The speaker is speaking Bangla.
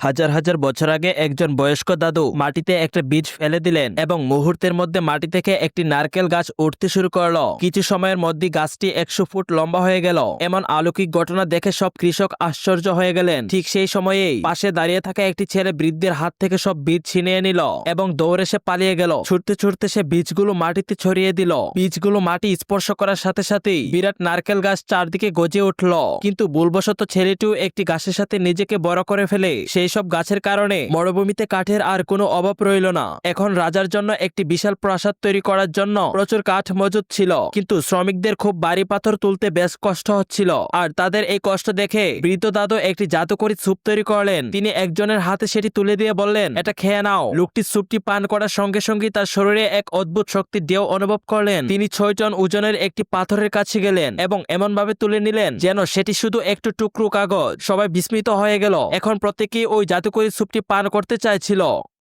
হাজার হাজার বছর আগে একজন বয়স্ক দাদু মাটিতে একটা বীজ ফেলে দিলেন এবং মুহূর্তের মধ্যে মাটি থেকে একটি নারকেল গাছ উঠতে শুরু করলো। কিছু সময়ের মধ্যে গাছটি 100 ফুট লম্বা হয়ে গেল। এমন অলৌকিক ঘটনা দেখে সব কৃষক আশ্চর্য হয়ে গেলেন। ঠিক সেই সময়েই পাশে দাঁড়িয়ে থাকা একটি ছেলে বৃদ্ধের হাত থেকে সব বীজ ছিনিয়ে নিল এবং দৌড়ে সে পালিয়ে গেল। ছুটতে ছুটতে সে বীজগুলো মাটিতে ছড়িয়ে দিল। বীজগুলো মাটি স্পর্শ করার সাথে সাথেই বিরাট নারকেল গাছ চারদিকে গজে উঠল। কিন্তু ভুলবশত ছেলেটিও একটি গাছের সাথে নিজেকে বড় করে ফেলে। সেই সব গাছের কারণে মরুভূমিতে কাঠের আর কোনো অভাব রইল না। এখন রাজার জন্য একটি বিশাল প্রাসাদ তৈরি করার জন্য প্রচুর কাঠ মজুদ ছিল, কিন্তু শ্রমিকদের খুব ভারী পাথর তুলতে বেশ কষ্ট হচ্ছিল। আর তাদের এই কষ্ট দেখে বৃদ্ধ দাদু একটি জাদুকরী স্যুপ তৈরি করলেন। তিনি একজনের হাতে সেটি তুলে দিয়ে বললেন, এটা খেয়ে নাও। লোকটি স্যুপটি পান করার সঙ্গে সঙ্গে তার শরীরে এক অদ্ভুত শক্তির ঢেউ অনুভব করলেন। তিনি 6 টন ওজনের একটি পাথরের কাছে গেলেন এবং এমন ভাবে তুলে নিলেন যেন সেটি শুধু একটু টুকরো কাগজ। সবাই বিস্মিত হয়ে গেল। এখন প্রত্যেকেই ওই জাদুকরী স্যুপটি পান করতে চাইছিল।